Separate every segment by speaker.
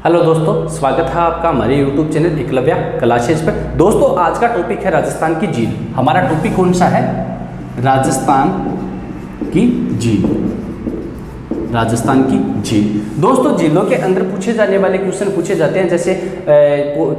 Speaker 1: Hello दोस्तों, स्वागत है आपका हमारे YouTube चैनल एकलव्य क्लासेज पर। दोस्तों, आज का टॉपिक है राजस्थान की झील। हमारा टॉपिक कौन सा है? राजस्थान की झील। राजस्थान की झील। दोस्तों, झीलों के अंदर पूछे जाने वाले क्वेश्चन पूछे जाते हैं, जैसे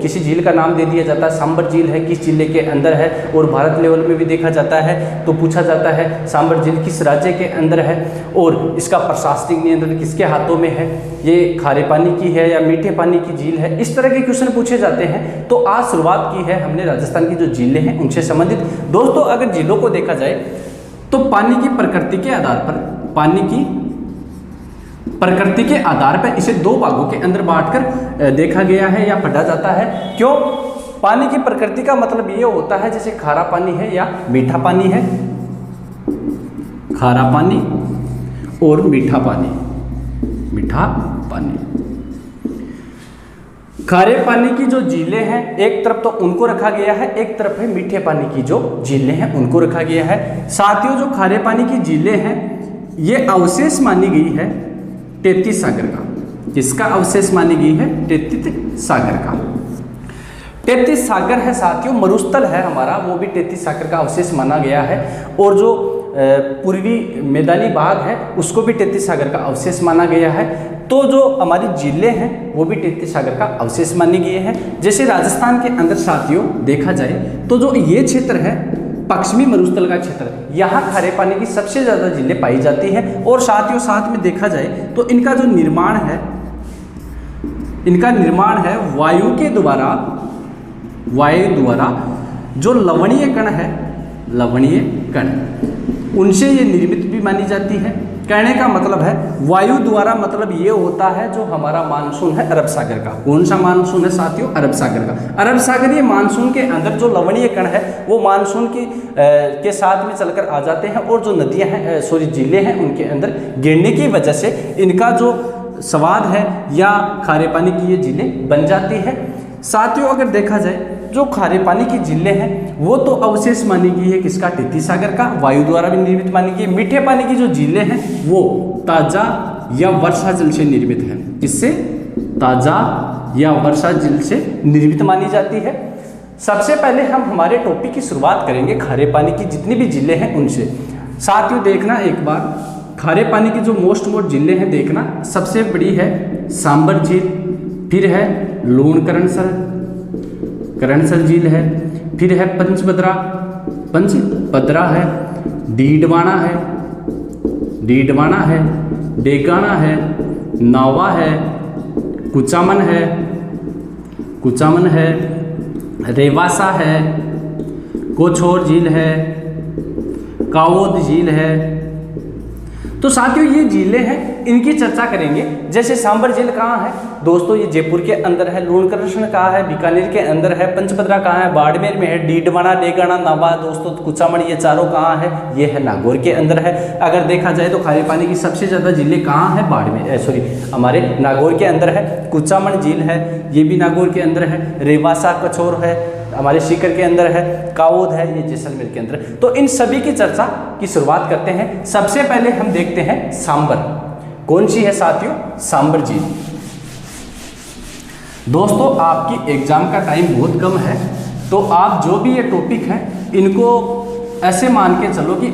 Speaker 1: किसी झील का नाम दे दिया जाता है, सांबर झील है किस जिले के अंदर है, और भारत लेवल में भी देखा जाता है तो पूछा जाता है सांबर झील किस राज्य के अंदर है, और इसका प्रशासनिक नियंत्रण किसके हाथों में है, ये खारे पानी की है या मीठे पानी की झील है। इस तरह के क्वेश्चन पूछे जाते हैं। तो आज शुरुआत की है हमने राजस्थान की जो झीलें हैं उनसे संबंधित। दोस्तों, अगर झीलों को देखा जाए तो पानी की प्रकृति के आधार पर इसे दो भागों के अंदर बांटकर देखा गया है या पढ़ा जाता है। क्यों? पानी की प्रकृति का मतलब ये होता है जैसे खारा पानी है या मीठा पानी है, खारा पानी और मीठा पानी। खारे पानी की जो झीलें हैं एक तरफ तो उनको रखा गया है, एक तरफ है मीठे पानी की जो झीलें हैं उनको रखा गया है। साथियों, जो खारे पानी की झीलें हैं ये अवशेष मानी गई है तेतीस सागर का। किसका अवशेष मानी गई है? तेतीस सागर का। तेतीस सागर है साथियों, मरुस्थल है हमारा, वो भी तेतीस सागर का अवशेष माना गया है। और जो पूर्वी मैदानी भाग है उसको भी तेतीस सागर का अवशेष माना गया है। तो जो हमारी झीलें हैं वो भी तेतीस सागर का अवशेष मानी गई है। जैसे राजस्थान के अंदर साथियों देखा जाए तो जो ये क्षेत्र है पश्चिमी मरुस्थल का क्षेत्र, यहाँ खारे पानी की सबसे ज़्यादा झीलें पाई जाती हैं। और साथियों साथ में देखा जाए तो इनका जो निर्माण है वायु द्वारा जो लवणीय कण उनसे ये निर्मित भी मानी जाती है। कहने का मतलब है वायु द्वारा, मतलब ये होता है जो हमारा मानसून है अरब सागर का। कौन सा मानसून है साथियों? अरब सागर का। अरब सागरीय मानसून के अंदर जो लवणीय कण है वो मानसून के साथ में चलकर आ जाते हैं, और जो नदियां हैं झीलें हैं उनके अंदर गिरने की वजह से इनका जो स्वाद है या खारे पानी की ये झीलें बन जाती है। साथियों, अगर देखा जाए जो खारे पानी की झीलें हैं वो तो अवशेष मानी गई है किसका? तेतीस सागर का, वायु द्वारा भी निर्मित मानी गई है। मीठे पानी की जो झीलें हैं वो ताजा या वर्षा जल से निर्मित है। किससे? ताजा या वर्षा जल से निर्मित मानी जाती है। सबसे पहले हम हमारे टॉपिक की शुरुआत करेंगे खारे पानी की जितनी भी झीलें हैं उनसे। साथियों देखना एक बार, खारे पानी की जो मोस्ट झीलें हैं देखना, सबसे बड़ी है सांबर झील, फिर है करणसर झील है, फिर है पंचपदरा है, डीडवाना है, डेगाना है, नावा है, कुचामन है, रेवासा है, कोछोर झील है, कावोद झील है। तो साथियों ये झीलें हैं, इनकी चर्चा करेंगे। जैसे सांबर झील कहाँ है दोस्तों? ये जयपुर के अंदर है। लूणकरण कहाँ है? बीकानेर के अंदर है। पंचपदरा कहाँ है? बाड़मेर में है। डीडवाना, डेगाना, नावा दोस्तों कुचामन, ये चारों कहाँ है? ये है नागौर के अंदर है। अगर देखा जाए तो खारे पानी की सबसे ज़्यादा झीलें कहाँ है? हमारे नागौर के अंदर है। कुचामन झील है, ये भी नागौर के अंदर है। रेवासा कछोर है हमारे सीकर के अंदर है। कावोद है, ये जैसलमेर के अंदर। तो इन सभी की चर्चा की शुरुआत करते हैं। सबसे पहले हम देखते हैं सांबर। कौन सी है साथियों? सांबर झील। दोस्तों, आपकी एग्जाम का टाइम बहुत कम है, तो आप जो भी ये टॉपिक है इनको ऐसे मान के चलो कि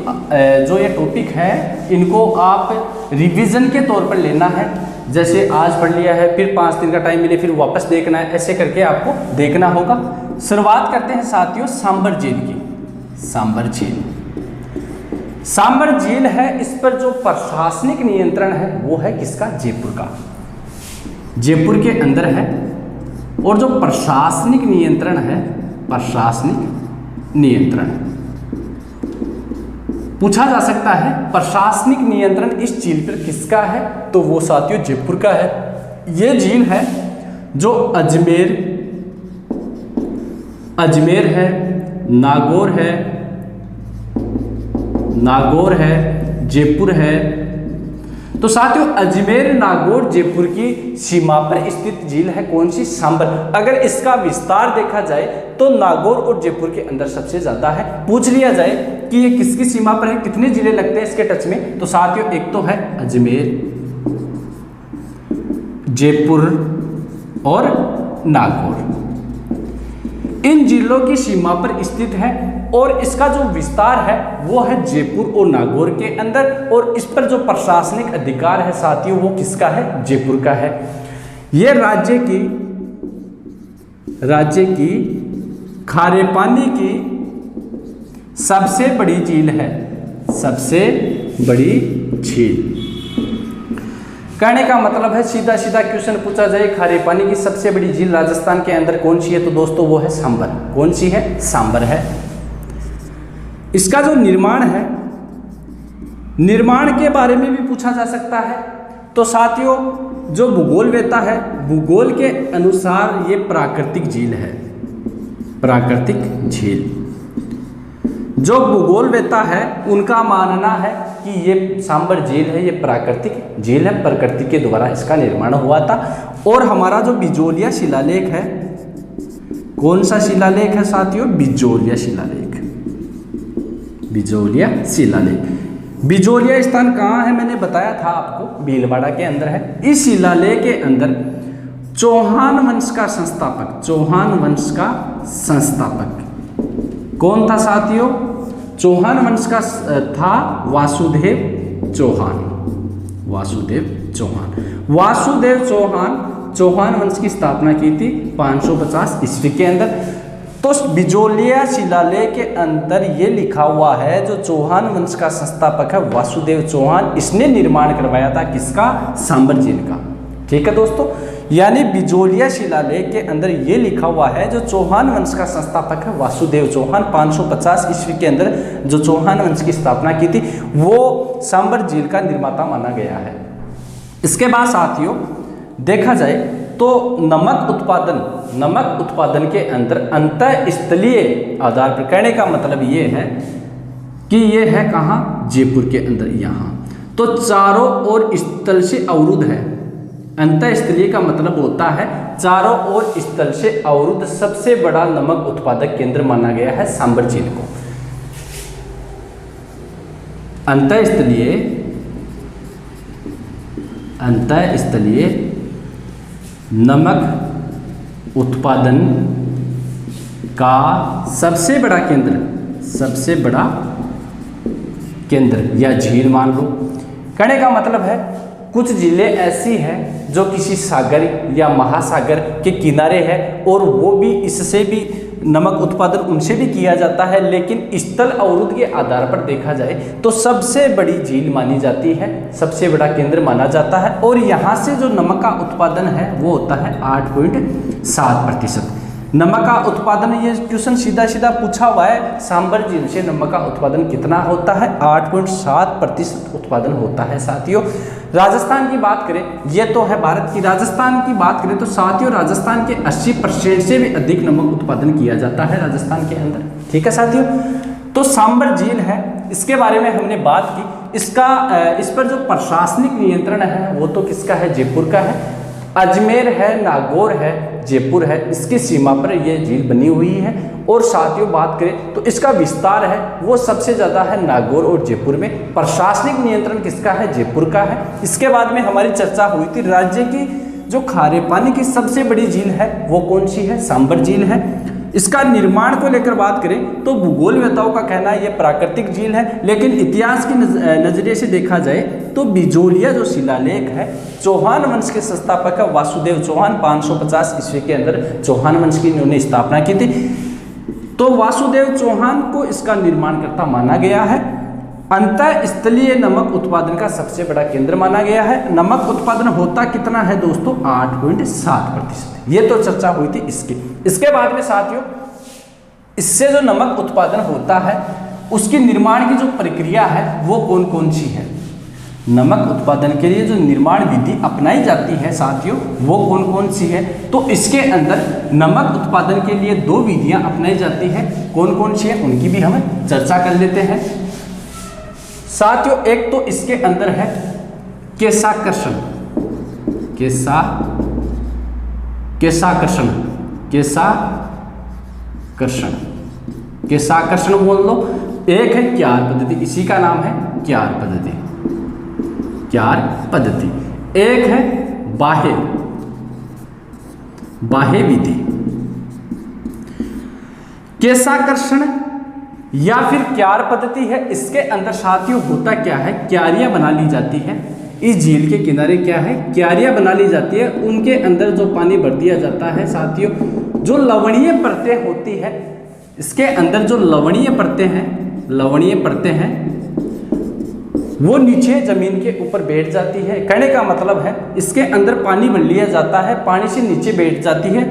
Speaker 1: जो ये टॉपिक है इनको आप रिवीजन के तौर पर लेना है। जैसे आज पढ़ लिया है, फिर 5 दिन का टाइम मिले, फिर वापस देखना है, ऐसे करके आपको देखना होगा। शुरुआत करते हैं साथियों सांबर झील की। सांबर झील है, इस पर जो प्रशासनिक नियंत्रण है वो है किसका? जयपुर का। जयपुर के अंदर है। और जो प्रशासनिक नियंत्रण पूछा जा सकता है प्रशासनिक नियंत्रण इस झील पर किसका है? तो वो साथियों जयपुर का है। ये झील है जो अजमेर है, नागौर है, जयपुर है। तो साथियों अजमेर, नागौर, जयपुर की सीमा पर स्थित झील है कौन सी? सांबर। अगर इसका विस्तार देखा जाए तो नागौर और जयपुर के अंदर सबसे ज्यादा है। पूछ लिया जाए कि ये किसकी सीमा पर है, कितने जिले लगते हैं इसके टच में, तो साथियों एक तो है अजमेर, जयपुर, और नागौर इन जिलों की सीमा पर स्थित है और इसका जो विस्तार है वो है जयपुर और नागौर के अंदर, और इस पर जो प्रशासनिक अधिकार है साथियों वो किसका है? जयपुर का है। ये राज्य की खारे पानी की सबसे बड़ी झील है, सबसे बड़ी झील। कहने का मतलब है सीधा सीधा क्वेश्चन पूछा जाए खारे पानी की सबसे बड़ी झील राजस्थान के अंदर कौन सी है, तो दोस्तों वो है सांबर। कौन सी है? सांबर है। इसका जो निर्माण है, निर्माण के बारे में भी पूछा जा सकता है। तो साथियों जो भूगोल देता है, भूगोल के अनुसार ये प्राकृतिक झील है, प्राकृतिक झील। जो भूगोल देता है उनका मानना है कि ये सांबर झील है, ये प्राकृतिक झील है, प्रकृति के द्वारा इसका निर्माण हुआ था। और हमारा जो बिजोलिया शिलालेख है, कौन सा शिलालेख है साथियों? बिजोलिया शिलालेख। बिजोलिया शिलालेख। बिजोलिया स्थान कहाँ है? मैंने बताया था आपको, भीलवाड़ा के अंदर है। इस शिलालेख के अंदर चौहान वंश का संस्थापक, चौहान वंश का संस्थापक कौन था साथियों? चौहान वंश का था वासुदेव चौहान। वासुदेव चौहान। वासुदेव चौहान चौहान वंश की स्थापना की थी 550 ईस्वी के अंदर। तो बिजोलिया शिलालेख के अंदर ये लिखा हुआ है जो चौहान वंश का संस्थापक है वासुदेव चौहान, इसने निर्माण करवाया था किसका? सांबर झील का। ठीक है दोस्तों, यानी बिजोलिया शिलालेख के अंदर ये लिखा हुआ है जो चौहान वंश का संस्थापक है वासुदेव चौहान, 550 ईस्वी के अंदर जो चौहान वंश की स्थापना की थी वो सांबर झील का निर्माता माना गया है। इसके बाद साथियों देखा जाए तो नमक उत्पादन के अंदर अंतःस्थलीय आधार पर, कहने का मतलब ये है कि ये है कहाँ? जयपुर के अंदर, यहाँ। तो चारों ओर स्थल से अवरुद्ध है। अंतःस्थलीय का मतलब होता है चारों ओर स्थल से अवरुद्ध सबसे बड़ा नमक उत्पादक केंद्र माना गया है सांबर झील को। अंतःस्थलीय नमक उत्पादन का सबसे बड़ा केंद्र या झील मान लो। कहने का मतलब है कुछ झीलें ऐसी हैं जो किसी सागर या महासागर के किनारे है और वो भी इससे भी नमक उत्पादन उनसे भी किया जाता है, लेकिन स्थल अवरुद्ध के आधार पर देखा जाए तो सबसे बड़ी झील मानी जाती है, सबसे बड़ा केंद्र माना जाता है। और यहाँ से जो नमक का उत्पादन है वो होता है 8.7%। नमक का उत्पादन, ये क्वेश्चन सीधा सीधा पूछा हुआ है, सांबर झील से नमक का उत्पादन कितना होता है? 8.7% उत्पादन होता है साथियों। राजस्थान की बात करें, ये तो है भारत की, राजस्थान की बात करें तो साथियों राजस्थान के 80% से भी अधिक नमक उत्पादन किया जाता है राजस्थान के अंदर। ठीक है साथियों, तो सांबर झील है, इसके बारे में हमने बात की। इस पर जो प्रशासनिक नियंत्रण है वो तो किसका है? जयपुर का है। अजमेर है, नागौर है, जयपुर है, इसकी सीमा पर यह झील बनी हुई है। और साथियों बात करें तो इसका विस्तार है वो सबसे ज़्यादा है नागौर और जयपुर में। प्रशासनिक नियंत्रण किसका है? जयपुर का है। इसके बाद में हमारी चर्चा हुई थी राज्य की जो खारे पानी की सबसे बड़ी झील है वो कौन सी है? सांबर झील है। इसका निर्माण को लेकर बात करें तो भूगोलवेताओं का कहना है ये प्राकृतिक झील है, लेकिन इतिहास की नजरिए से देखा जाए तो बिजोलिया जो शिलालेख है चौहान वंश के संस्थापक है वासुदेव चौहान, 550 ईस्वी के अंदर चौहान वंश की इन्होंने स्थापना की थी। तो वासुदेव चौहान को इसका निर्माणकर्ता माना गया है। अंतःस्थलीय नमक उत्पादन का सबसे बड़ा केंद्र माना गया है। नमक उत्पादन होता कितना है दोस्तों? 8.7%। ये तो चर्चा हुई थी इसकी। इसके बाद में साथियों इससे जो नमक उत्पादन होता है उसकी निर्माण की जो प्रक्रिया है वो कौन कौन सी है? नमक उत्पादन के लिए जो निर्माण विधि अपनाई जाती है साथियों वो कौन कौन सी है? तो इसके अंदर नमक उत्पादन के लिए 2 विधियां अपनाई जाती हैं। कौन कौन सी है उनकी भी हम चर्चा कर लेते हैं साथियों। एक तो इसके अंदर है केशाकर्षण, केशाकर्षण बोल लो। एक है क्यार पद्धति, इसी का नाम है क्यार पद्धति। एक है बाह्य बाह्य विधि। केशाकर्षण या फिर क्यार पद्धति है, इसके अंदर साथियों होता क्या है, क्यारियां बना ली जाती है। इस झील के किनारे क्या है, क्यारियां बना ली जाती है, उनके अंदर जो पानी भर दिया जाता है साथियों, जो लवणीय परतें होती है, इसके अंदर जो लवणीय परतें हैं वो नीचे जमीन के ऊपर बैठ जाती है। कहने का मतलब है इसके अंदर पानी भर लिया जाता है, पानी से नीचे बैठ जाती है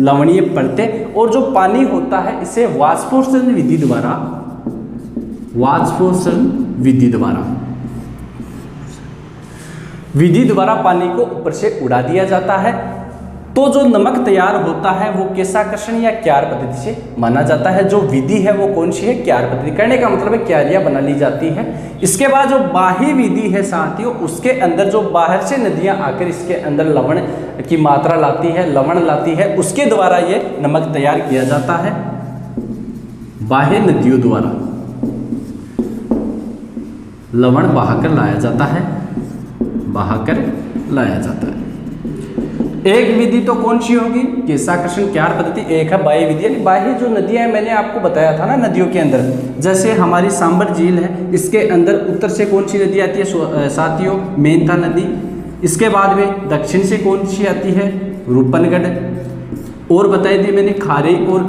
Speaker 1: लवणीय परतें, और जो पानी होता है इसे वाष्पोत्सर्जन विधि द्वारा पानी को ऊपर से उड़ा दिया जाता है। तो जो नमक तैयार होता है वो केशाकर्षण या क्यार पद्धति से माना जाता है। जो विधि है वो कौन सी है, क्यार पद्धति। कहने का मतलब है क्यारियां बना ली जाती है। इसके बाद जो बाह्य विधि है साथियों, उसके अंदर जो बाहर से नदियां आकर इसके अंदर लवण की मात्रा लाती है, लवण लाती है, उसके द्वारा ये नमक तैयार किया जाता है। बाह्य नदियों द्वारा लवण बहाकर लाया जाता है। एक विधि तो कौन सी होगी, केशाकर्षण क्यार पद्धति। एक है बाह्य विधि, यानी बाह्य जो नदियां हैं, मैंने आपको बताया था ना नदियों के अंदर, जैसे हमारी सांबर झील है, इसके अंदर उत्तर से कौन सी नदी आती है साथियों, मेंथा नदी। इसके बाद में दक्षिण से कौन सी आती है, रूपनगढ़। और बताई थी मैंने खारी और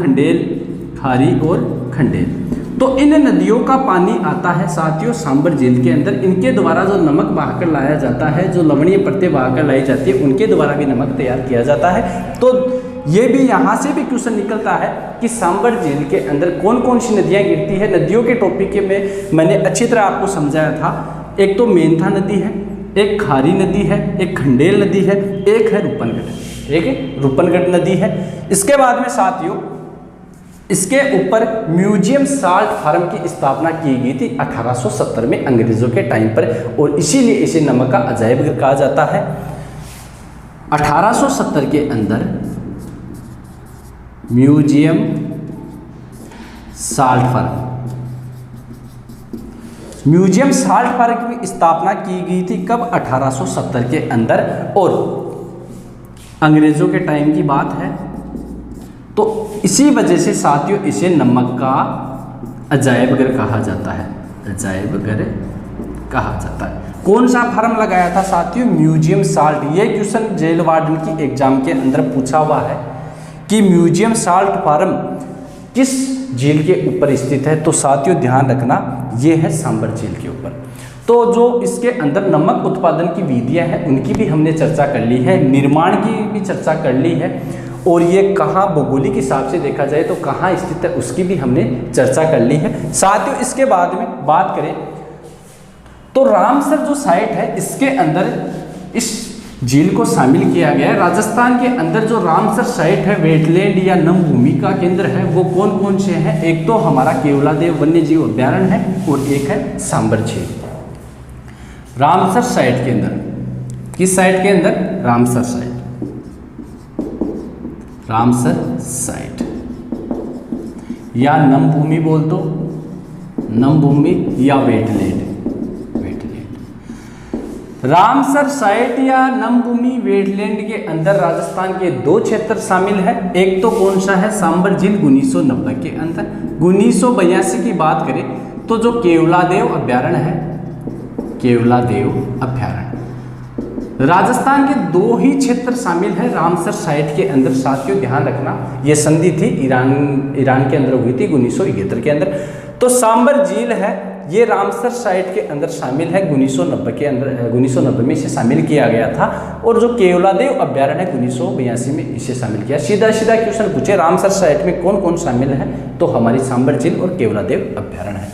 Speaker 1: खंडेल। तो इन नदियों का पानी आता है साथियों सांबर झील के अंदर। इनके द्वारा जो नमक बहाकर लाया जाता है, जो लवणीय परतें बहाकर लाई जाती है, उनके द्वारा भी नमक तैयार किया जाता है। तो ये भी यहाँ से भी क्वेश्चन निकलता है कि सांबर झील के अंदर कौन कौन सी नदियाँ गिरती है। नदियों के टॉपिक में मैंने अच्छी तरह आपको समझाया था। एक तो मेंथा नदी है, एक खारी नदी है, एक खंडेल नदी है, एक है रूपनगढ़ नदी है। इसके बाद में साथियों इसके ऊपर म्यूजियम साल्ट फार्म की स्थापना की गई थी 1870 में अंग्रेजों के टाइम पर, और इसीलिए इसे नमक का अजायब घर कहा जाता है। 1870 के अंदर म्यूजियम साल्ट फार्म की स्थापना की गई थी कब, 1870 के अंदर, और अंग्रेजों के टाइम की बात है। तो इसी वजह से साथियों इसे नमक का अजायब घर कहा जाता है। कौन सा फार्म लगाया था साथियों, म्यूजियम साल्ट। ये क्वेश्चन जेल वार्डन की एग्जाम के अंदर पूछा हुआ है कि म्यूजियम साल्ट फार्म किस झील के ऊपर स्थित है। तो साथियों ध्यान रखना, ये है सांबर झील के ऊपर। तो जो इसके अंदर नमक उत्पादन की विधियां हैं उनकी भी हमने चर्चा कर ली है, निर्माण की भी चर्चा कर ली है, और ये कहाँ भौगोलिक हिसाब से देखा जाए तो कहाँ स्थित है उसकी भी हमने चर्चा कर ली है साथियों। इसके बाद में बात करें तो रामसर जो साइट है, इसके अंदर इस झील को शामिल किया गया है। राजस्थान के अंदर जो रामसर साइट है, वेटलैंड या नम भूमि का केंद्र है, वो कौन कौन से हैं। एक तो हमारा केवलादेव वन्य जीव अभ्यारण्य है, और एक है सांबर झील। रामसर साइट के अंदर, किस साइट के अंदर, रामसर साइट या नम भूमि बोल दो, नम भूमि या वेटलैंड। रामसर साइट या नम भूमि वेटलैंड के अंदर राजस्थान के दो क्षेत्र शामिल है। एक तो कौन सा है, सांबर झील 1990 के अंदर। 1982 की बात करें तो जो केवलादेव अभ्यारण्य है, राजस्थान के दो ही क्षेत्र शामिल है रामसर साइट के अंदर। साथियों ध्यान रखना, ये संधि थी ईरान के अंदर हुई थी 1971 के अंदर। तो सांबर झील है, ये रामसर साइट के अंदर शामिल है 1990 के अंदर, 1990 में इसे शामिल किया गया था। और जो केवलादेव अभ्यारण्य है 1982 में इसे शामिल किया। सीधा क्वेश्चन पूछे रामसर साइट में कौन कौन शामिल है, तो हमारी सांबर झील और केवलादेव अभ्यारण्य है।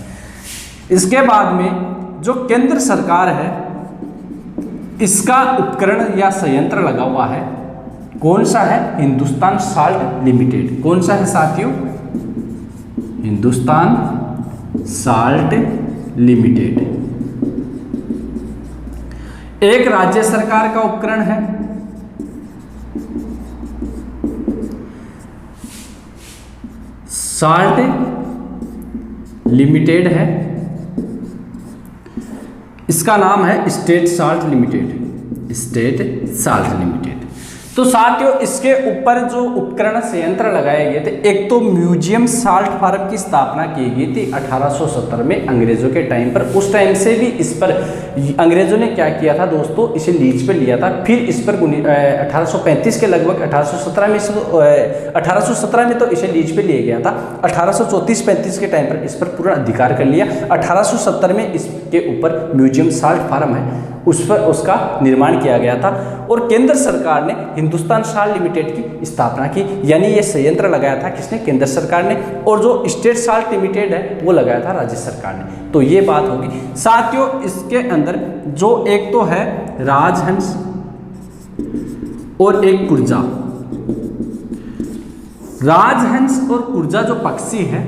Speaker 1: इसके बाद में जो केंद्र सरकार है, इसका उपकरण या संयंत्र लगा हुआ है, कौन सा है, हिंदुस्तान साल्ट लिमिटेड। कौन सा है साथियों, हिंदुस्तान साल्ट लिमिटेड। एक राज्य सरकार का उपकरण है, साल्ट लिमिटेड है, इसका नाम है स्टेट साल्ट लिमिटेड। तो साथियों इसके ऊपर जो उपकरण संयंत्र लगाए गए थे, एक तो म्यूजियम साल्ट फार्म की स्थापना की गई थी 1870 में अंग्रेजों के टाइम पर। उस टाइम से भी इस पर अंग्रेजों ने क्या किया था दोस्तों, इसे लीज पर लिया था। फिर इस पर 1835 के लगभग 1817 में तो इसे लीज पे लिया गया था। 1834-35 के टाइम पर इस पर पूरा अधिकार कर लिया। 1870 में इसके ऊपर म्यूजियम साल्ट फार्म है, उस पर उसका निर्माण किया गया था। और केंद्र सरकार ने हिंदुस्तान साल्ट लिमिटेड की स्थापना की, यानी ये संयंत्र लगाया था किसने, केंद्र सरकार ने। और जो स्टेट साल्ट लिमिटेड है वो लगाया था राज्य सरकार ने। तो ये बात होगी साथियों। इसके अंदर जो एक तो है राजहंस और एक कुर्जा। राजहंस और कुर्जा जो पक्षी है,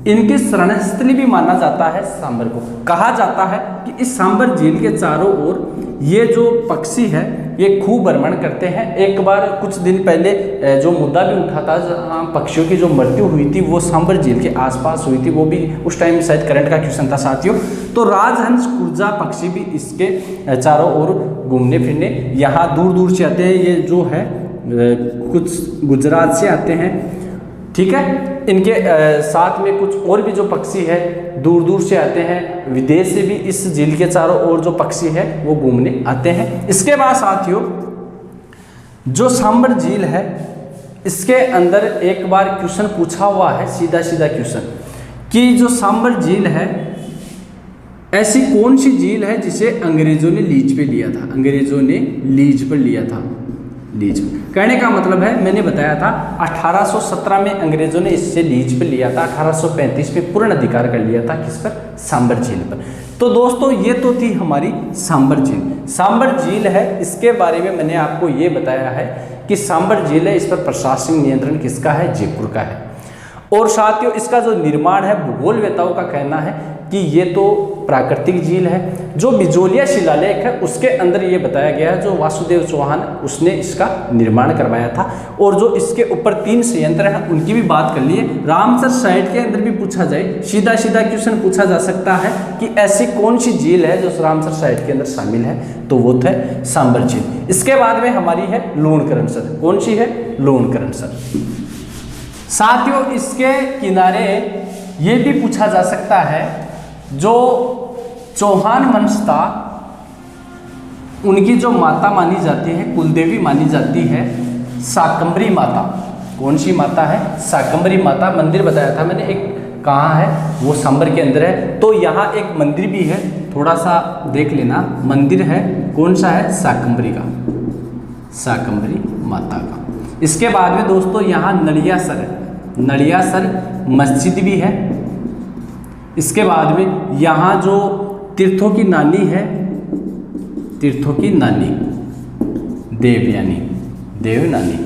Speaker 1: इनकी शरणस्थली भी माना जाता है सांबर को। कहा जाता है कि इस सांबर झील के चारों ओर ये जो पक्षी है ये खूब भ्रमण करते हैं। एक बार कुछ दिन पहले जो मुद्दा भी उठा था, जहाँ पक्षियों की जो मृत्यु हुई थी वो सांबर झील के आसपास हुई थी, वो भी उस टाइम शायद करंट का क्वेश्चन था साथियों। तो राजहंस कुर्जा पक्षी भी इसके चारों ओर घूमने फिरने यहाँ दूर दूर से आते हैं। ये जो है कुछ गुजरात से आते हैं, ठीक है। इनके साथ में कुछ और भी जो पक्षी है दूर दूर से आते हैं, विदेश से भी इस झील के चारों ओर जो पक्षी है वो घूमने आते हैं। इसके बाद साथियों जो सांबर झील है, इसके अंदर एक बार क्वेश्चन पूछा हुआ है, सीधा सीधा क्वेश्चन, कि जो सांबर झील है ऐसी कौन सी झील है जिसे अंग्रेजों ने लीज पे लिया था। अंग्रेजों ने लीज पर लिया था। लीज कहने का मतलब है, मैंने बताया था 1817 में अंग्रेजों ने इससे लीज पर लिया था, 1835 में पूर्ण अधिकार कर लिया था किस पर, सांबर झील पर। तो दोस्तों ये तो थी हमारी सांबर झील। सांबर झील है, इसके बारे में मैंने आपको ये बताया है कि सांबर झील है, इस पर प्रशासनिक नियंत्रण किसका है, जयपुर का है। और साथियों इसका जो निर्माण है, भूगोलवेताओं का कहना है कि ये तो प्राकृतिक झील है। जो बिजोलिया शिलालेख है उसके अंदर ये बताया गया है, जो वासुदेव चौहान उसने इसका निर्माण करवाया था। और जो इसके ऊपर 3 संयंत्र हैं उनकी भी बात कर लिए। रामसर साइट के अंदर भी पूछा जाए, सीधा सीधा क्वेश्चन पूछा जा सकता है कि ऐसी कौन सी झील है जो रामसर साइट के अंदर शामिल है, तो वो है सांबर झील। इसके बाद में हमारी है लूणकरणसर। कौन सी है, लूणकरणसर। साथियों इसके किनारे ये भी पूछा जा सकता है, जो चौहान वंश था उनकी जो माता मानी जाती है, कुलदेवी मानी जाती है, शाकंभरी माता। कौन सी माता है, शाकंभरी माता। मंदिर बताया था मैंने एक, कहाँ है, वो सांबर के अंदर है। तो यहाँ एक मंदिर भी है, थोड़ा सा देख लेना, मंदिर है, कौन सा है, शाकंभरी का, शाकंभरी माता का। इसके बाद में दोस्तों यहाँ नड़ियासर है, नड़ियासर मस्जिद भी है। इसके बाद में यहाँ जो तीर्थों की नानी है, तीर्थों की नानी, देवयानी, देवनानी,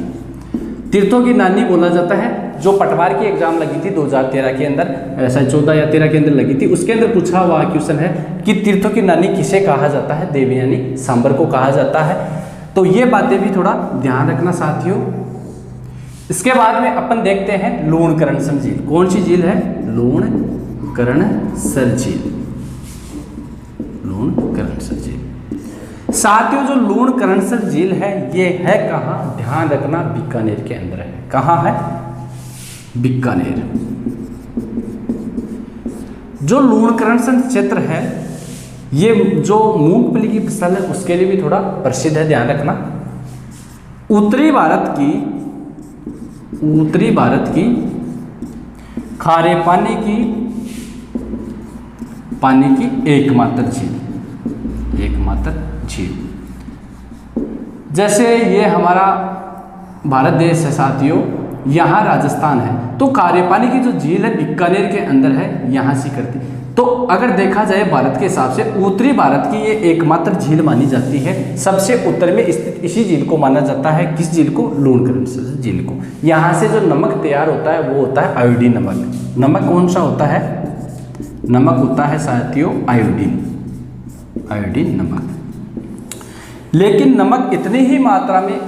Speaker 1: तीर्थों की नानी बोला जाता है। जो पटवार की एग्जाम लगी थी 2013 के अंदर, शायद 14 या 13 के अंदर लगी थी, उसके अंदर पूछा हुआ क्वेश्चन है कि तीर्थों की नानी किसे कहा जाता है, देवयानी सांबर को कहा जाता है। तो ये बातें भी थोड़ा ध्यान रखना साथियों। इसके बाद में अपन देखते हैं लूणकरणसर झील। कौन सी झील है, लूणकरणसर झील, लूणकरणसर झील। साथियों जो लूणकरणसर झील है ये है कहाँ, ध्यान रखना, बीकानेर के अंदर है। कहाँ है, बीकानेर। जो लूणकरणसर क्षेत्र है ये जो मूंगफली की फसल है उसके लिए भी थोड़ा प्रसिद्ध है, ध्यान रखना। उत्तरी भारत की खारे पानी की एकमात्र झील। जैसे ये हमारा भारत देश है साथियों, यहाँ राजस्थान है, तो खारे पानी की जो झील है बीकानेर के अंदर है, यहाँ से करती। तो अगर देखा जाए भारत के हिसाब से उत्तरी भारत की ये एकमात्र झील मानी जाती है। सबसे उत्तर में स्थित इसी झील को माना जाता है, किस झील को, लूणकरणसर झील को। यहाँ से जो नमक तैयार होता है वो होता है आयोडीन नमक। नमक कौन सा होता है, नमक होता है साथियों आयोडीन, आयोडीन नमक। लेकिन नमक इतनी ही मात्रा में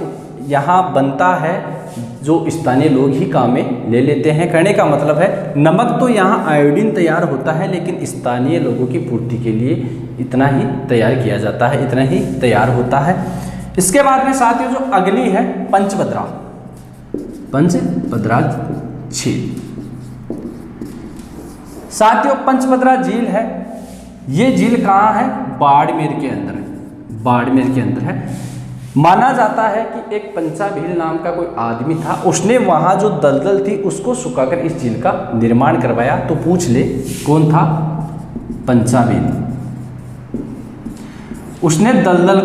Speaker 1: यहाँ बनता है जो स्थानीय लोग ही काम में ले लेते हैं। कहने का मतलब है नमक तो यहाँ आयोडीन तैयार होता है, लेकिन स्थानीय लोगों की पूर्ति के लिए इतना ही तैयार किया जाता है, इतना ही तैयार होता है। इसके बाद में साथियों जो अगली है पंचभद्रा, पंचभद्रा झील। साथियों पंचभद्रा झील है, ये झील कहाँ है? बाड़मेर के अंदर है, बाड़मेर के अंदर है। माना जाता है कि एक पंचाभील नाम का कोई आदमी था, उसने वहाँ जो दलदल थी उसको सुखाकर इस झील का निर्माण करवाया। तो पूछ ले कौन था? पंचाभील। उसने दलदल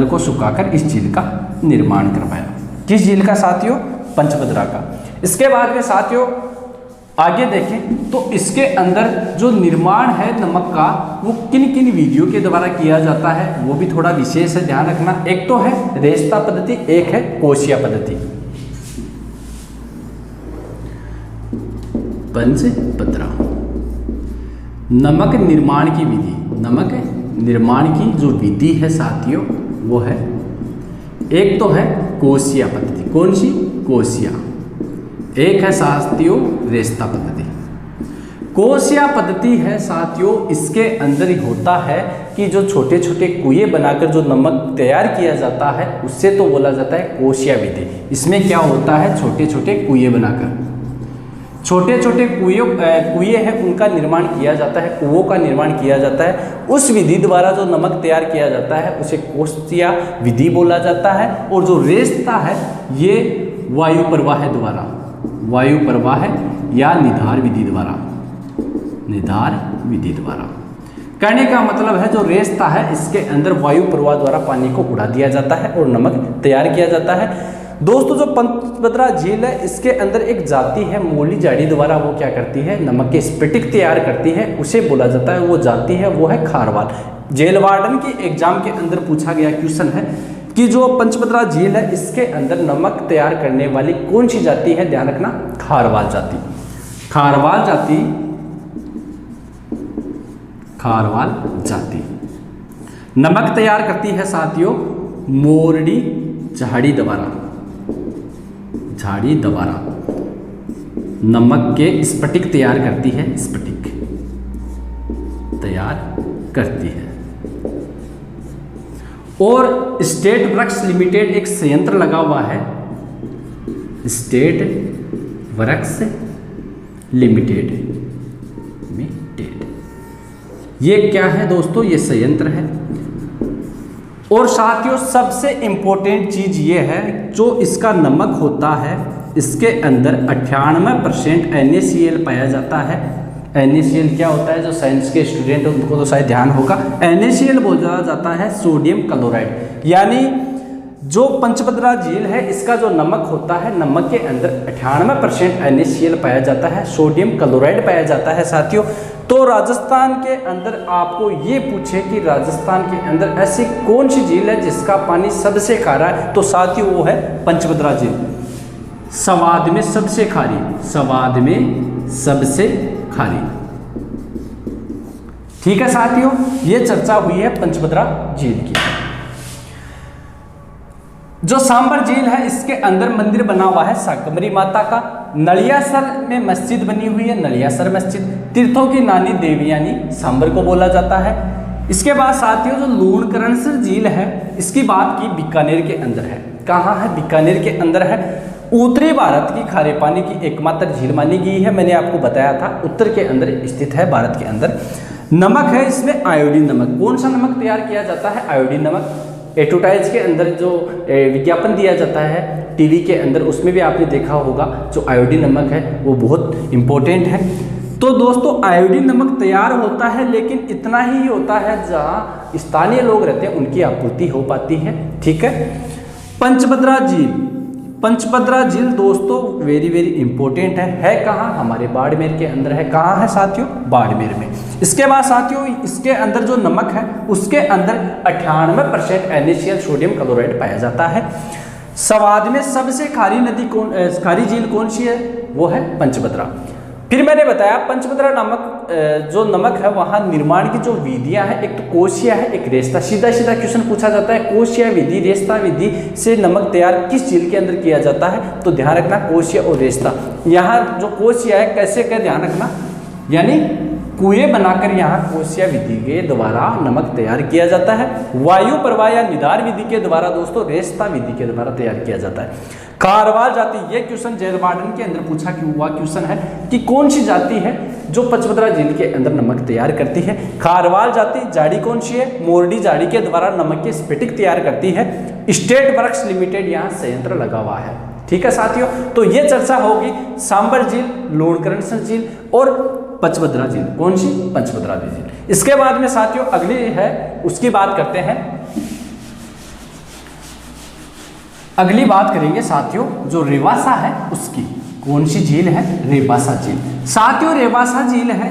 Speaker 1: को सुखाकर इस झील का निर्माण करवाया। किस झील का साथियों? पंचभद्रा का। इसके बाद में साथियों आगे देखें तो इसके अंदर जो निर्माण है नमक का वो किन किन विधियों के द्वारा किया जाता है वो भी थोड़ा विशेष है, ध्यान रखना। एक तो है रेस्ता पद्धति, एक है कोशिया पद्धति। पंचभद्रा नमक निर्माण की विधि, नमक निर्माण की जो विधि है साथियों वो है, एक तो है कोशिया पद्धति। कौन सी? कोशिया। एक है साथियों रेस्ता पद्धति। कोशिया पद्धति है साथियों, इसके अंदर ही होता है कि जो छोटे छोटे कुएं बनाकर जो नमक तैयार किया जाता है उससे तो बोला जाता है कोशिया विधि। इसमें क्या होता है? छोटे छोटे कुएं बनाकर, छोटे छोटे कुएं हैं उनका निर्माण किया जाता है, कुओं का निर्माण किया जाता है। उस विधि द्वारा जो नमक तैयार किया जाता है उसे कोशिया विधि बोला जाता है। और जो रेस्ता है ये वायु प्रवाह द्वारा, वायु प्रवाह या निधार विधि द्वारा, निधार विधि द्वारा। कहने का मतलब है जो रेस्ता है इसके अंदर वायु प्रवाह द्वारा पानी को उड़ा दिया जाता है और नमक तैयार किया जाता है। दोस्तों जो पंचभद्रा झील है इसके अंदर एक जाति है मोली झाड़ी द्वारा, वो क्या करती है? नमक के स्फटिक तैयार करती है, उसे बोला जाता है, वो जाति है वो है खारवाल। जेल वार्डन के एग्जाम के अंदर पूछा गया क्वेश्चन है कि जो पंचभद्रा झील है इसके अंदर नमक तैयार करने वाली कौन सी जाति है? ध्यान रखना, खारवाल जाति। खारवाल जाति, खारवाल जाति नमक तैयार करती है साथियों मोरडी झाड़ी द्वारा, झाड़ी द्वारा नमक के स्फटिक तैयार करती है, स्फटिक तैयार करती है। और स्टेट वृक्ष लिमिटेड एक संयंत्र लगा हुआ है, स्टेट वृक्ष लिमिटेड, ये क्या है दोस्तों? ये संयंत्र है। और साथियों सबसे इंपॉर्टेंट चीज ये है जो इसका नमक होता है इसके अंदर 98% NaCl पाया जाता है। NaCl क्या होता है? जो साइंस के स्टूडेंट उनको तो शायद ध्यान होगा। NaCl बोला जाता है सोडियम क्लोराइड। यानी जो पंचभद्रा झील है इसका जो नमक होता है, नमक के अंदर 98% NaCl पाया जाता है, सोडियम क्लोराइड पाया जाता है साथियों। तो राजस्थान के अंदर आपको ये पूछे कि राजस्थान के अंदर ऐसी कौन सी झील है जिसका पानी सबसे खारा है, तो साथियों वो है पंचभद्रा झील। स्वाद में सबसे खारी, स्वाद में सबसे खारी। ठीक है साथियों, ये चर्चा हुई है पंचभद्रा झील की। जो सांबर झील है इसके अंदर मंदिर बना हुआ है शाकंभरी माता का। नलियासर में मस्जिद बनी हुई है, नलियासर मस्जिद। तीर्थों की नानी देवी यानी सांबर को बोला जाता है। इसके बाद साथियों जो लूणकरणसर झील है इसकी बात की बीकानेर के अंदर है। कहाँ है? बीकानेर के अंदर है। उत्तरी भारत की खारे पानी की एकमात्र झील मानी गई है। मैंने आपको बताया था उत्तर के अंदर स्थित है, भारत के अंदर। नमक है इसमें आयोडीन नमक। कौन सा नमक तैयार किया जाता है? आयोडीन नमक। एडवर्टाइज के अंदर जो विज्ञापन दिया जाता है टीवी के अंदर उसमें भी आपने देखा होगा जो आयोडीन नमक है वो बहुत इंपॉर्टेंट है। तो दोस्तों आयोडीन नमक तैयार होता है लेकिन इतना ही होता है जहाँ स्थानीय लोग रहते हैं उनकी आपूर्ति हो पाती है। ठीक है। पंचभद्रा झील, पंचभद्रा झील दोस्तों वेरी वेरी इंपॉर्टेंट है कहाँ? हमारे बाड़मेर के अंदर है। कहाँ है साथियों? बाड़मेर में। इसके बाद साथियों इसके अंदर जो नमक है उसके अंदर 98% NaCl सोडियम क्लोराइड पाया जाता है। स्वाद में सबसे खारी नदी खारी झील कौन सी है? वो है पंचभद्रा। फिर मैंने बताया पंचभद्रा नमक जो नमक है वहाँ निर्माण की जो विधियाँ हैं, एक तो कोशिया है, एक रेस्ता। सीधा सीधा क्वेश्चन पूछा जाता है कोशिया विधि रेस्ता विधि से नमक तैयार किस झील के अंदर किया जाता है? तो ध्यान रखना कोशिया और रेस्ता। यहाँ जो कोशिया है कैसे क्या ध्यान रखना, यानी कुएं बनाकर यहाँ कोसिया विधि के द्वारा नमक तैयार किया जाता है। वायु प्रवाह या निधार विधि के द्वारा दोस्तों रेस्ता विधि के द्वारा तैयार किया जाता है। खारवाल जाति, ये क्वेश्चन जेलवार्डन के अंदर पूछा हुआ क्वेश्चन है कि कौन सी जाति है जो पचमदरा झील के अंदर नमक तैयार करती है। खारवाल जाति झाड़ी कौन सी है, मोरडी झाड़ी के द्वारा नमक की स्फटिक तैयार करती है। स्टेट वर्क्स लिमिटेड यहाँ संयंत्र लगा हुआ है। ठीक है साथियों, तो ये चर्चा होगी सांबर झील, लोणकरण झील और पचमदरा झील। कौन सी, पचमदरा झील। इसके बाद में साथियों अगली है उसकी बात करते हैं। अगली बात करेंगे साथियों जो रेवासा है उसकी। कौन सी झील है, रेवासा झील। साथियों रेवासा झील है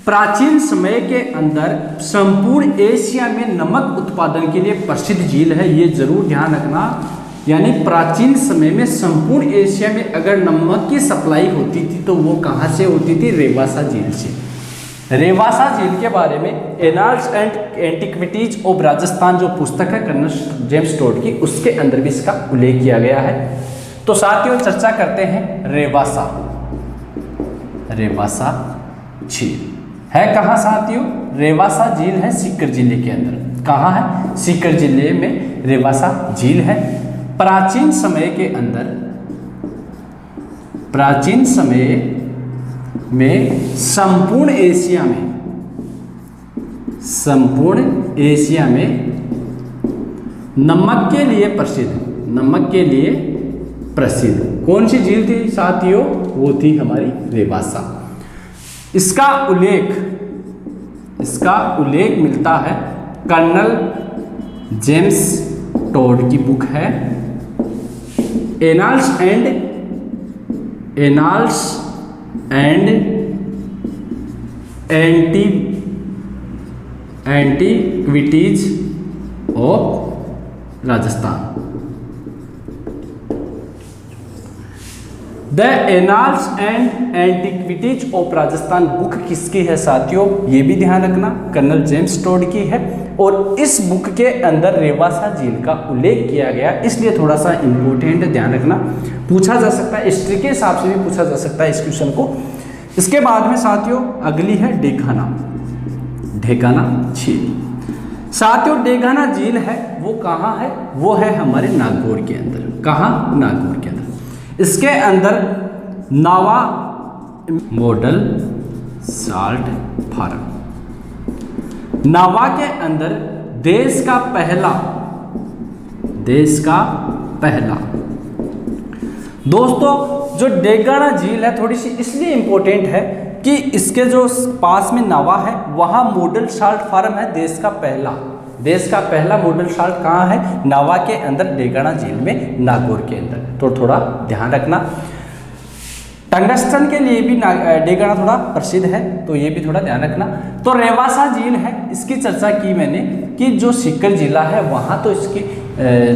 Speaker 1: प्राचीन समय के अंदर संपूर्ण एशिया में नमक उत्पादन के लिए प्रसिद्ध झील है। ये जरूर ध्यान रखना, यानी प्राचीन समय में संपूर्ण एशिया में अगर नमक की सप्लाई होती थी तो वो कहाँ से होती थी, रेवासा झील से। रेवासा झील के बारे में annals and antiquities of Rajasthan जो पुस्तक है कर्नल जेम्स टोड की, उसके अंदर भी इसका उल्लेख किया गया है। तो साथियों चर्चा करते हैं रेवासा। रेवासा झील है कहाँ साथियों, रेवासा झील है सीकर जिले के अंदर। कहाँ है, सीकर जिले में रेवासा झील है। प्राचीन समय के अंदर, प्राचीन समय में संपूर्ण एशिया में, संपूर्ण एशिया में नमक के लिए प्रसिद्ध, नमक के लिए प्रसिद्ध कौन सी झील थी साथियों, वो थी हमारी रेवासा। इसका उल्लेख मिलता है कर्नल जेम्स टोड की बुक है annals and antiquities of Rajasthan. The annals and antiquities of Rajasthan book किसकी है साथियों, ये भी ध्यान रखना, कर्नल जेम्स टोड की है। और इस बुक के अंदर रेवासा झील का उल्लेख किया गया, इसलिए थोड़ा सा इंपॉर्टेंट ध्यान रखना, पूछा जा सकता है, हिस्ट्री के हिसाब से भी पूछा जा सकता है इस क्वेश्चन को। इसके बाद में साथियों अगली है डेगाना, डेगाना झील। साथियों डेगाना झील है वो कहाँ है, वो है हमारे नागौर के अंदर। कहाँ, नागौर के अंदर। इसके अंदर नावा मॉडल साल्ट फार्म, नावा के अंदर देश का पहला दोस्तों जो डेगाना झील है थोड़ी सी इसलिए इंपॉर्टेंट है कि इसके जो पास में नावा है वहाँ मॉडल साल्ट फार्म है। देश का पहला मॉडल साल्ट कहाँ है, नावा के अंदर, डेगाना झील में, नागौर के अंदर। तो थोड़ा ध्यान रखना। टंगस्टन के लिए भी डेगाना थोड़ा प्रसिद्ध है, तो ये भी थोड़ा ध्यान रखना। तो रेवासा झील है, इसकी चर्चा की मैंने कि जो सीकर जिला है वहाँ तो इसकी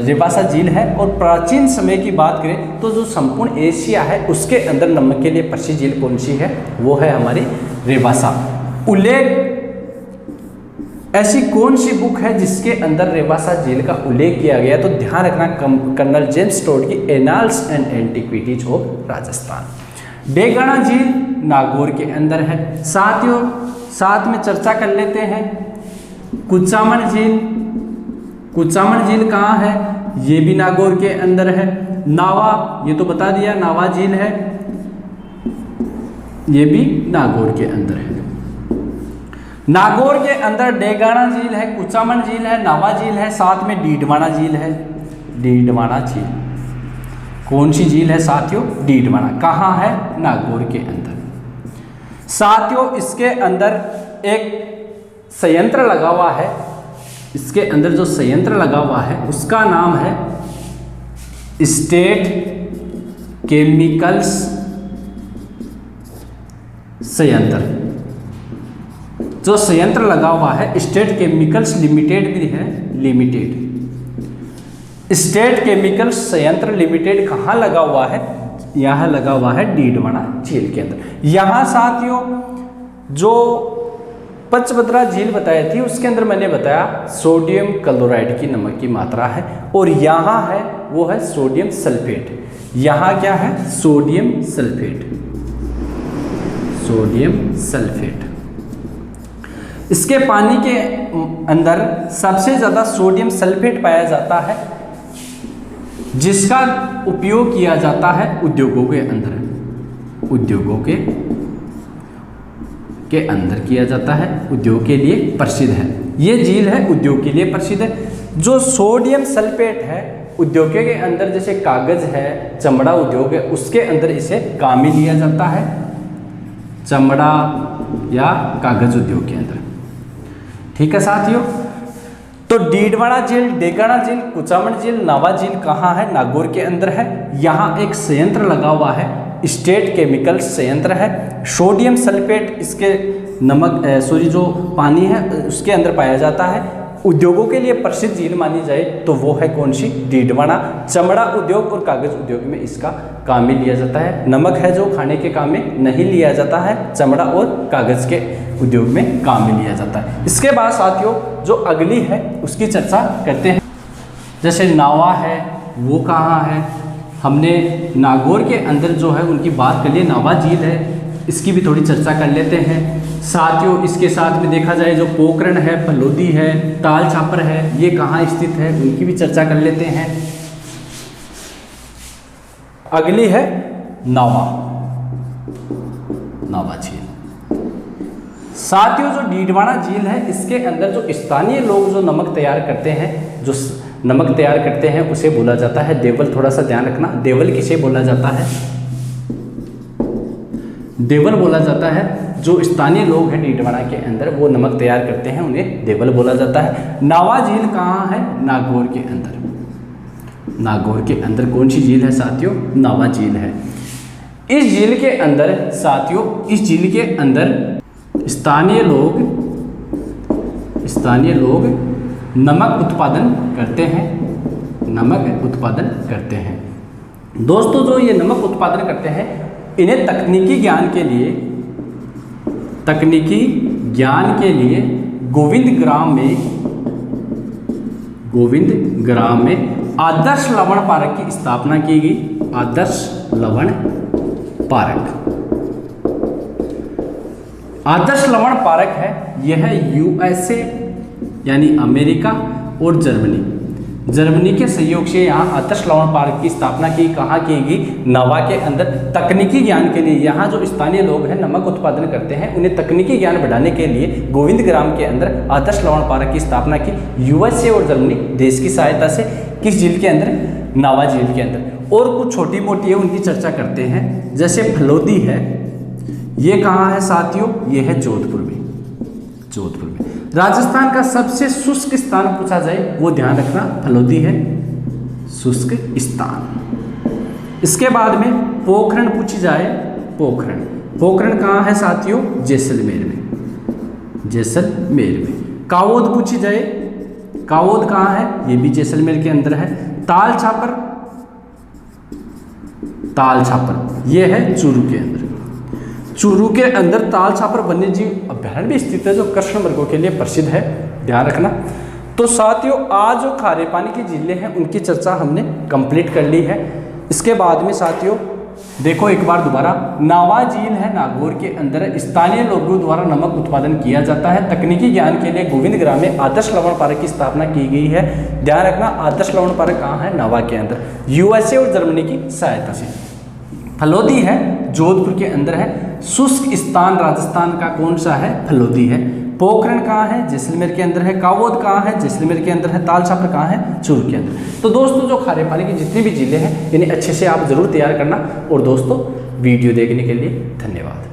Speaker 1: रेवासा झील है। और प्राचीन समय की बात करें तो जो संपूर्ण एशिया है उसके अंदर नमक के लिए प्रसिद्ध झील कौन सी है, वो है हमारी रेवासा। उल्लेख, ऐसी कौन सी बुक है जिसके अंदर रेवासा झील का उल्लेख किया गया, तो ध्यान रखना कर्नल जेम्स टोड की annals and antiquities of Rajasthan. Degana झील नागौर के अंदर है। साथियों साथ में चर्चा कर लेते हैं कुचामन झील। कुचामन झील कहाँ है, ये भी नागौर के अंदर है। नावा, ये तो बता दिया, नावा झील है, ये भी नागौर के अंदर है। नागौर के अंदर डेगाना झील है, कुचामन झील है, नावा झील है, साथ में डीडवाना झील है। डीडवाना झील कौन सी झील है साथियों, डीडवाना। कहाँ है, नागौर के अंदर। साथियों इसके अंदर एक संयंत्र लगा हुआ है, इसके अंदर जो संयंत्र लगा हुआ है उसका नाम है स्टेट केमिकल्स संयंत्र। जो संयंत्र लगा हुआ है स्टेट केमिकल्स लिमिटेड भी है, लिमिटेड। स्टेट केमिकल्स संयंत्र लिमिटेड कहाँ लगा हुआ है, यहाँ लगा हुआ है डीडवाना झील के अंदर। यहाँ साथियों जो पचमदरा झील बताई थी उसके अंदर मैंने बताया सोडियम क्लोराइड की नमक की मात्रा है, और यहाँ है वो है सोडियम सल्फेट। यहाँ क्या है, सोडियम सल्फेट, सोडियम सल्फेट। इसके पानी के अंदर सबसे ज़्यादा सोडियम सल्फेट पाया जाता है, जिसका उपयोग किया जाता है उद्योगों के अंदर, उद्योगों के अंदर किया जाता है, उद्योग के लिए प्रसिद्ध है। ये झील है उद्योग के लिए प्रसिद्ध है। जो सोडियम सल्फेट है उद्योग के अंदर, जैसे कागज है, चमड़ा उद्योग है, उसके अंदर इसे काम में लिया जाता है, चमड़ा या कागज उद्योग के अंदर। ठीक है साथियों, तो डीडवाना झील, डेगाना झील, कुचामन झील, नावा झील कहाँ है? नागौर के अंदर है। यहाँ एक संयंत्र लगा हुआ है, स्टेट केमिकल संयंत्र है। सोडियम सल्फेट इसके नमक जो पानी है उसके अंदर पाया जाता है। उद्योगों के लिए प्रसिद्ध झील मानी जाए तो वो है कौन सी? डीडवाना। चमड़ा उद्योग और कागज उद्योग में इसका काम में लिया जाता है। नमक है जो खाने के काम में नहीं लिया जाता है, चमड़ा और कागज के उद्योग में काम में लिया जाता है। इसके बाद साथियों जो अगली है उसकी चर्चा करते हैं। जैसे नावा है, वो कहाँ है? हमने नागौर के अंदर जो है उनकी बात कर ली, नावा झील है, इसकी भी थोड़ी चर्चा कर लेते हैं साथियों। इसके साथ में देखा जाए जो पोखरण है, फलोदी है, ताल छापर है, ये कहाँ स्थित है उनकी भी चर्चा कर लेते हैं। अगली है नावा, नावा झील। साथियों जो डीडवाना झील है इसके अंदर जो स्थानीय लोग जो नमक तैयार करते हैं, जो नमक तैयार करते हैं उसे बोला जाता है देवल। थोड़ा सा ध्यान रखना, देवल किसे बोला जाता है? देवल बोला जाता है। जो स्थानीय लोग हैं डीडवाना के अंदर वो नमक तैयार करते हैं, उन्हें देवल बोला जाता है। नावा झील कहाँ है? नागौर के अंदर। नागौर के अंदर कौन सी झील है साथियों? नावा झील है। इस झील के अंदर साथियों, इस झील के अंदर स्थानीय लोग नमक उत्पादन करते हैं, नमक उत्पादन करते हैं। दोस्तों जो ये नमक उत्पादन करते हैं इन्हें तकनीकी ज्ञान के लिए गोविंद ग्राम में आदर्श लवण पार्क की स्थापना की गई। आदर्श लवण पार्क है, यह यूएसए यानी अमेरिका और जर्मनी के सहयोग से यहाँ आदर्श लवण पार्क की स्थापना की। कहाँ की गई? नावा के अंदर। तकनीकी ज्ञान के लिए यहाँ जो स्थानीय लोग हैं नमक उत्पादन करते हैं, उन्हें तकनीकी ज्ञान बढ़ाने के लिए गोविंद ग्राम के अंदर आदर्श लवण पार्क की स्थापना की, यूएसए और जर्मनी देश की सहायता से। किस झील के अंदर? नावा झील के अंदर। और कुछ छोटी मोटी है उनकी चर्चा करते हैं। जैसे फलोदी है, ये कहाँ है साथियों? ये है जोधपुर में। राजस्थान का सबसे शुष्क स्थान पूछा जाए वो ध्यान रखना, फलोदी है शुष्क स्थान। इसके बाद में पोखरण पूछी जाए, पोखरण कहाँ है साथियों? जैसलमेर में। कावोद पूछी जाए, कावोद कहाँ है? ये भी जैसलमेर के अंदर है। ताल छापर ये है चूरू के अंदर ताल छापर वन्यजीव अभ्यारण्य भी स्थित है, जो कृष्ण मृगों के लिए प्रसिद्ध है, ध्यान रखना। तो साथियों आज जो खारे पानी की झीलें हैं उनकी चर्चा हमने कंप्लीट कर ली है। इसके बाद में साथियों देखो एक बार दोबारा, नावा झील है नागौर के अंदर, स्थानीय लोगों द्वारा नमक उत्पादन किया जाता है। तकनीकी ज्ञान के लिए गोविंद ग्राम में आदर्श लवण पार्क की स्थापना की गई है, ध्यान रखना। आदर्श लवण पार्क कहाँ है? नावा के अंदर, यूएसए और जर्मनी की सहायता से। फलोदी है जोधपुर के अंदर है। शुष्क स्थान राजस्थान का कौन सा है? फलोदी है। पोखरण कहाँ है? जैसलमेर के अंदर है। कावोद कहाँ है? जैसलमेर के अंदर है। ताल छापर कहाँ है? चूरू के अंदर। तो दोस्तों जो खारे पानी की जितनी भी झीलें हैं इन्हें अच्छे से आप जरूर तैयार करना। और दोस्तों वीडियो देखने के लिए धन्यवाद।